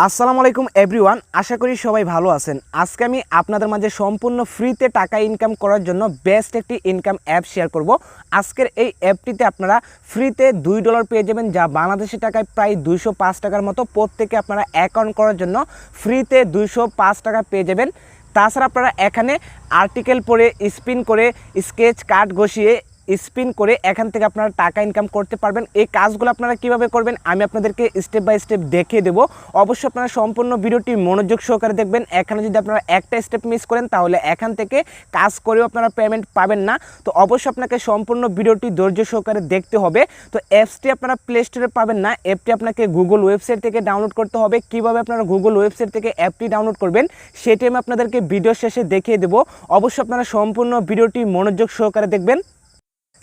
আসসালামু আলাইকুম এভরিওয়ান, আশা করি সবাই ভালো আছেন। আজকে আমি আপনাদের মাঝে সম্পূর্ণ ফ্রিতে টাকা ইনকাম করার জন্য বেস্ট একটি ইনকাম অ্যাপ শেয়ার করব। আজকের এই অ্যাপটিতে আপনারা ফ্রিতে $2 পেয়ে যাবেন, যা বাংলাদেশি টাকায় প্রায় 205 টাকার মতো। প্রত্যেকে আপনারা অ্যাকাউন্ট করার জন্য ফ্রিতে 205 টাকা পেয়ে যাবেন। তাছাড়া আপনারা এখানে আর্টিকেল পড়ে স্পিন করে স্কেচ কার্ড ঘষিয়ে স্পিন করে এখান থেকে আপনারা টাকা ইনকাম করতে পারবেন। এই কাজগুলো আপনারা কিভাবে করবেন আমি আপনাদেরকে স্টেপ বাই স্টেপ দেখিয়ে দেবো। অবশ্যই আপনারা সম্পূর্ণ ভিডিওটি মনোযোগ সহকারে দেখবেন। এখানে যদি আপনারা একটা স্টেপ মিস করেন তাহলে এখান থেকে কাজ করেও আপনারা পেমেন্ট পাবেন না। তো অবশ্যই আপনাকে সম্পূর্ণ ভিডিওটি ধৈর্য সহকারে দেখতে হবে। তো অ্যাপসটি আপনারা প্লে স্টোরে পাবেন না, অ্যাপটি আপনাকে গুগল ওয়েবসাইট থেকে ডাউনলোড করতে হবে। কিভাবে আপনারা গুগল ওয়েবসাইট থেকে অ্যাপটি ডাউনলোড করবেন সেটি আমি আপনাদেরকে ভিডিও শেষে দেখিয়ে দেবো। অবশ্যই আপনারা সম্পূর্ণ ভিডিওটি মনোযোগ সহকারে দেখবেন।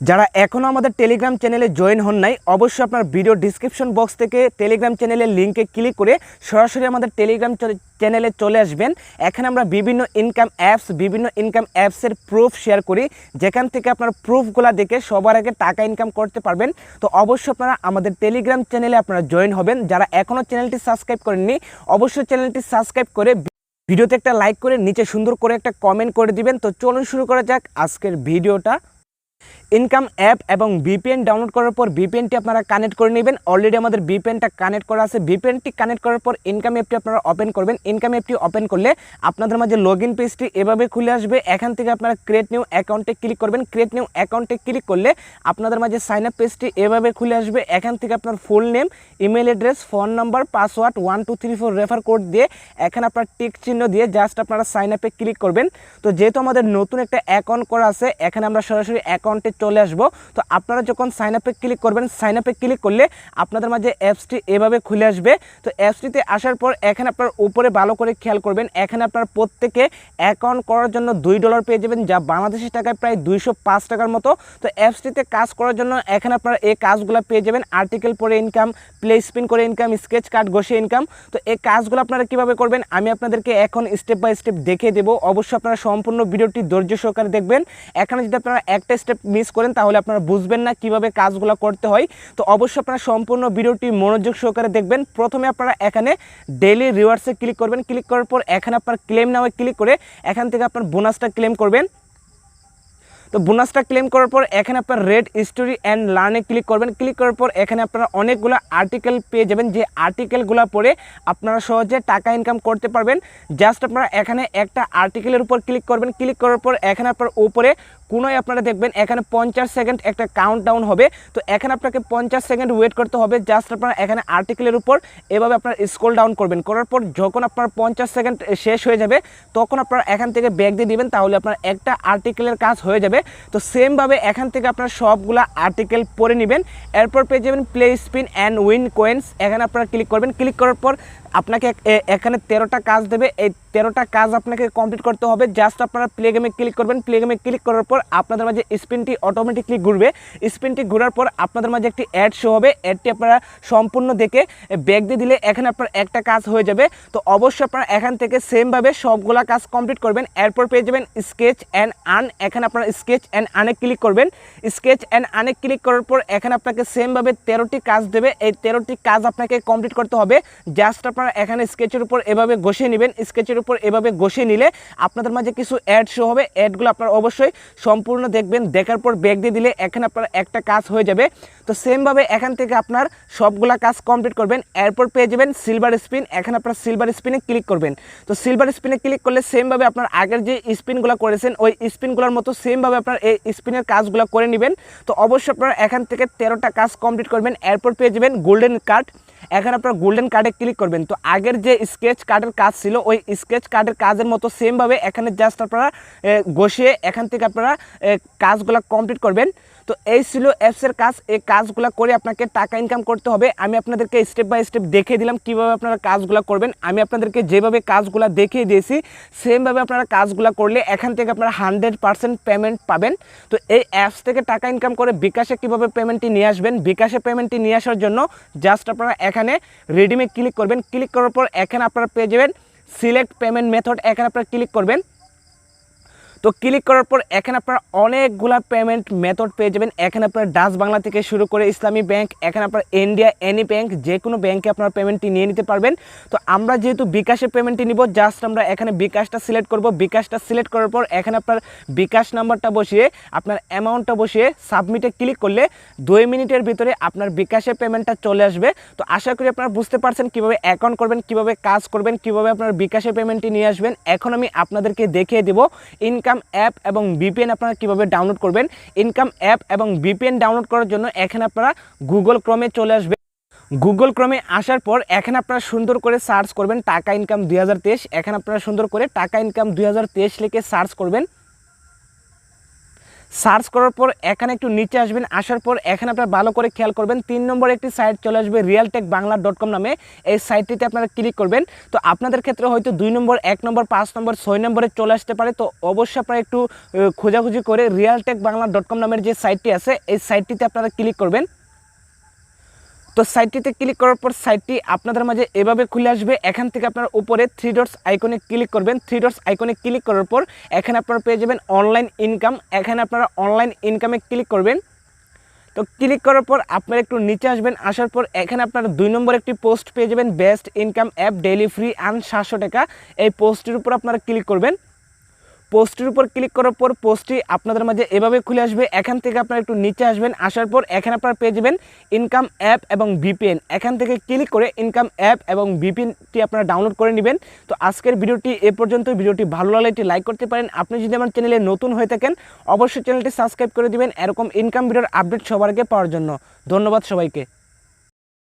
যারা এখনও আমাদের টেলিগ্রাম চ্যানেলে জয়েন হন নাই, অবশ্যই আপনার ভিডিও ডিসক্রিপশন বক্স থেকে টেলিগ্রাম চ্যানেলের লিঙ্কে ক্লিক করে সরাসরি আমাদের টেলিগ্রাম চ্যানেলে চলে আসবেন। এখানে আমরা বিভিন্ন ইনকাম অ্যাপসের প্রুফ শেয়ার করি, যেখান থেকে আপনার প্রুফগুলো দেখে সবার আগে টাকা ইনকাম করতে পারবেন। তো অবশ্যই আপনারা আমাদের টেলিগ্রাম চ্যানেলে আপনারা জয়েন হবেন। যারা এখনও চ্যানেলটি সাবস্ক্রাইব করেননি অবশ্যই চ্যানেলটি সাবস্ক্রাইব করে ভিডিওতে একটা লাইক করে নিচে সুন্দর করে একটা কমেন্ট করে দিবেন। তো চলুন শুরু করা যাক আজকের ভিডিওটা। ইনকাম অ্যাপ এবং ভিপিএন ডাউনলোড করার পর ভিপিএনটি আপনারা কানেক্ট করে নেবেন। অলরেডি আমাদের ভিপিএনটা কানেক্ট করা আছে। ভিপিএনটি কানেক্ট করার পর ইনকাম অ্যাপটি আপনারা ওপেন করবেন। ইনকাম অ্যাপটি ওপেন করলে আপনাদের মাঝে লগইন পেজটি এভাবে খুলে আসবে। এখান থেকে আপনারা ক্রিয়েট নিউ অ্যাকাউন্টে ক্লিক করবেন। ক্রিয়েট নিউ অ্যাকাউন্টে ক্লিক করলে আপনাদের মাঝে সাইন আপ পেজটি এভাবে খুলে আসবে। এখান থেকে আপনার full name, email address, phone number, password 1234 refer code দিয়ে এখানে আপনার টিক চিহ্ন দিয়ে জাস্ট আপনারা সাইন আপে ক্লিক করবেন। তো যেহেতু আমাদের নতুন একটা অ্যাকাউন্ট করা আছে, এখানে আমরা সরাসরি অ্যাকাউন্টে চলে আসবো। তো আপনারা যখন সাইন আপে ক্লিক করবেন, সাইন আপে ক্লিক করলে আপনাদের মাঝে অ্যাপসটি এভাবে খুলে আসবে। তো অ্যাপসটিতে আসার পর এখানে আপনার উপরে ভালো করে খেয়াল করবেন, এখানে আপনার প্রত্যেকে অ্যাকাউন্ট করার জন্য $2 পেয়ে যাবেন, যা বাংলাদেশি টাকায় প্রায় 205 টাকার মতো। তো অ্যাপসটিতে কাজ করার জন্য এখানে আপনারা এই কাজগুলো পেয়ে যাবেন। আর্টিকেল পড়ে ইনকাম, প্লে স্পিন করে ইনকাম, স্কেচ কার্ড ঘষে ইনকাম। তো এই কাজগুলো আপনারা কিভাবে করবেন আমি আপনাদেরকে এখন স্টেপ বাই স্টেপ দেখিয়ে দেবো। অবশ্যই আপনারা সম্পূর্ণ ভিডিওটি ধৈর্য সহকারে দেখবেন। এখানে যদি আপনারা একটা স্টেপ মিস করেন তাহলে আপনারা বুঝবেন না কিভাবে কাজগুলো করতে হয়। তো অবশ্যই আপনারা সম্পূর্ণ ভিডিওটি মনোযোগ সহকারে দেখবেন। প্রথমে আপনারা এখানে ডেইলি রিওয়ার্ডসে ক্লিক করবেন। ক্লিক করার পর এখানে আপনার ক্লেম নাও ক্লিক করে এখান থেকে আপনার বোনাসটা ক্লেম করবেন। তো বোনাসটা ক্লেম করার পর এখানে আপনার রেড স্টোরি অ্যান্ড লার্নে ক্লিক করবেন। ক্লিক করার পর এখানে আপনারা অনেকগুলো আর্টিকেল পেয়ে যাবেন, যে আর্টিকেলগুলো পড়ে আপনারা সহজে টাকা ইনকাম করতে পারবেন। জাস্ট আপনারা এখানে একটা আর্টিকেলের উপর ক্লিক করবেন। ক্লিক করার পর এখানে আপনার উপরে কোনোই আপনারা দেখবেন এখানে 50 সেকেন্ড একটা কাউন্টডাউন হবে। তো এখানে আপনাকে 50 সেকেন্ড ওয়েট করতে হবে। জাস্ট আপনারা এখানে আর্টিকেলের উপর এভাবে আপনার স্ক্রল ডাউন করবেন। করার পর যখন আপনার 50 সেকেন্ড শেষ হয়ে যাবে তখন আপনারা এখান থেকে ব্যাক দিয়ে দিবেন, তাহলে আপনার একটা আর্টিকেলের কাজ হয়ে যাবে। তো সেমভাবে এখান থেকে আপনার সবগুলা আর্টিকেল পড়ে নেবেন। এরপর পেয়ে যাবেন play spin and win coins. এখানে আপনারা ক্লিক করবেন। ক্লিক করার পর আপনাকে এখানে 13টা কাজ দেবে। এই 13টা কাজ আপনাকে কমপ্লিট করতে হবে। জাস্ট আপনারা প্লে গেমে ক্লিক করবেন। প্লে গেমে ক্লিক করার পর আপনাদের মাঝে স্পিনটি অটোমেটিকলি ঘুরবে। স্পিনটি ঘোরার পর আপনাদের মাঝে একটি অ্যাড শো হবে। অ্যাডটি আপনারা সম্পূর্ণ দেখে ব্যাক দিয়ে দিলে এখানে আপনার একটা কাজ হয়ে যাবে। তো অবশ্যই আপনারা এখান থেকে সেমভাবে সবগুলা কাজ কমপ্লিট করবেন। এরপর পেয়ে যাবেন স্কেচ অ্যান্ড আর্ন। এখানে আপনারা স্কেচ অ্যান্ড আর্নে ক্লিক করবেন। স্কেচ অ্যান্ড আর্নে ক্লিক করার পর এখানে আপনাকে সেমভাবে 13টি কাজ দেবে। এই 13টি কাজ আপনাকে কমপ্লিট করতে হবে। জাস্ট আপনারা এখানে স্কেচের উপর এভাবে ঘষে নেবেন। স্কেচের উপর এভাবে ঘষে নিলে আপনাদের মাঝে কিছু অ্যাড শো হবে। অ্যাডগুলো আপনারা অবশ্যই সম্পূর্ণ দেখবেন। দেখার পর ব্যাক দিয়ে দিলে এখানে আপনার একটা কাজ হয়ে যাবে। তো সেমভাবে এখান থেকে আপনার সবগুলা কাজ কমপ্লিট করবেন। এরপর পেয়ে যাবেন সিলভার স্পিন। এখানে আপনার সিলভার স্পিনে ক্লিক করবেন। তো সিলভার স্পিনে ক্লিক করলে সেমভাবে আপনার আগের যে স্পিনগুলো করেছেন ওই স্পিনগুলোর মতো সেমভাবে আপনার এই স্পিনের কাজগুলো করে নেবেন। তো অবশ্যই আপনারা এখান থেকে 13টা কাজ কমপ্লিট করবেন। এরপর পেয়ে যাবেন গোল্ডেন কার্ড। এখানে আপনারা গোল্ডেন কার্ডে ক্লিক করবেন। তো আগের যে স্কেচ কার্ডের কাজ ছিল ওই স্কেচ কার্ডের কাজের মতো সেমভাবে এখানে জাস্ট আপনারা ঘষিয়ে এখান থেকে আপনারা কাজগুলো কমপ্লিট করবেন। তো এই ছিল অ্যাপসের কাজ। এই কাজগুলো করে আপনাকে টাকা ইনকাম করতে হবে। আমি আপনাদেরকে স্টেপ বাই স্টেপ দেখিয়ে দিলাম কীভাবে আপনারা কাজগুলো করবেন। আমি আপনাদেরকে যেভাবে কাজগুলো দেখিয়ে দিয়েছি সেমভাবে আপনারা কাজগুলো করলে এখান থেকে আপনারা 100% পেমেন্ট পাবেন। তো এই অ্যাপস থেকে টাকা ইনকাম করে বিকাশে কীভাবে পেমেন্টটি নিয়ে আসবেন, বিকাশে পেমেন্টটি নিয়ে আসার জন্য জাস্ট আপনারা এখানে রিডিমে ক্লিক করবেন। ক্লিক করার পর এখানে আপনারা পেয়ে যাবেন সিলেক্ট পেমেন্ট মেথড। এখানে আপনারা ক্লিক করবেন। তো ক্লিক করার পর এখানে আপনারা অনেকগুলা পেমেন্ট মেথড পেয়ে যাবেন। এখানে আপনারা ডাচ বাংলা থেকে শুরু করে ইসলামী ব্যাংক, এখানে আপনারা ইন্ডিয়া এনি ব্যাংক, যে কোনো ব্যাংকে আপনারা পেমেন্টটি নিয়ে নিতে পারবেন। তো আমরা যেহেতু বিকাশের পেমেন্টটি নিব, জাস্ট আমরা এখানে বিকাশটা সিলেক্ট করব। বিকাশটা সিলেক্ট করার পর এখানে আপনার বিকাশ নাম্বারটা বসিয়ে আপনার অ্যামাউন্টটা বসিয়ে সাবমিটে ক্লিক করলে 2 মিনিটের ভিতরে আপনার বিকাশের পেমেন্টটা চলে আসবে। তো আশা করি আপনারা বুঝতে পারছেন কীভাবে অ্যাকাউন্ট করবেন, কীভাবে কাজ করবেন, কীভাবে আপনার বিকাশের পেমেন্টটি নিয়ে আসবেন। এখন আমি আপনাদেরকে দেখিয়ে দেব ইনকাম অ্যাপ এবং বিপিএন আপনারা কীভাবে ডাউনলোড করবেন। ইনকাম অ্যাপ এবং বিপিএন ডাউনলোড করার জন্য এখানে আপনারা গুগল ক্রোমে চলে আসবেন। গুগল ক্রোমে আসার পর এখানে আপনারা সুন্দর করে সার্চ করবেন টাকা ইনকাম 2023। এখানে আপনারা সুন্দর করে টাকা ইনকাম 2023 লিখে সার্চ করবেন। সার্চ করার পর এখানে একটু নিচে আসবেন। আসার পর এখানে আপনারা ভালো করে খেয়াল করবেন 3 নম্বরে একটি সাইট চলে আসবে realtechbangla.com নামে। এই সাইটটিতে আপনারা ক্লিক করবেন। তো আপনাদের ক্ষেত্রে হয়তো 2 নম্বর, 1 নম্বর, 5 নম্বর, 6 নম্বরে চলে আসতে পারে। তো অবশ্যই আপনারা একটু খোঁজাখুঁজি করে realtechbangla.com নামের যে সাইটটি আছে এই সাইটটিতে আপনারা ক্লিক করবেন। তো সাইটটিতে ক্লিক করার পর সাইটটি আপনাদের মাঝে এভাবে খুলে আসবে। এখান থেকে আপনারা উপরে 3 ডটস আইকনে ক্লিক করবেন। 3 ডটস আইকনে ক্লিক করার পর এখানে আপনারা পেয়ে যাবেন অনলাইন ইনকাম। এখানে আপনারা অনলাইন ইনকামে ক্লিক করবেন। তো ক্লিক করার পর আপনারা একটু নিচে আসবেন। আসার পর এখানে আপনারা 2 নম্বর একটি পোস্ট পেয়ে যাবেন, best income app daily free earn 700 টাকা। এই পোস্টের উপর আপনারা ক্লিক করবেন। পোস্টের উপর ক্লিক করার পর পোস্টটি আপনাদের মাঝে এভাবে খুলে আসবে। এখান থেকে আপনারা একটু নিচে আসবেন। আসার পর এখানে আপনারা পেয়ে যাবেন ইনকাম অ্যাপ এবং বিপিএন। এখান থেকে ক্লিক করে ইনকাম অ্যাপ এবং বিপিএনটি আপনারা ডাউনলোড করে নেবেন। তো আজকের ভিডিওটি এ পর্যন্ত। ভিডিওটি ভালো লাগলে একটি লাইক করতে পারেন। আপনি যদি আমার চ্যানেলে নতুন হয়ে থাকেন অবশ্যই চ্যানেলটি সাবস্ক্রাইব করে দিবেন এরকম ইনকাম ভিডিওর আপডেট সবার আগে পাওয়ার জন্য। ধন্যবাদ সবাইকে।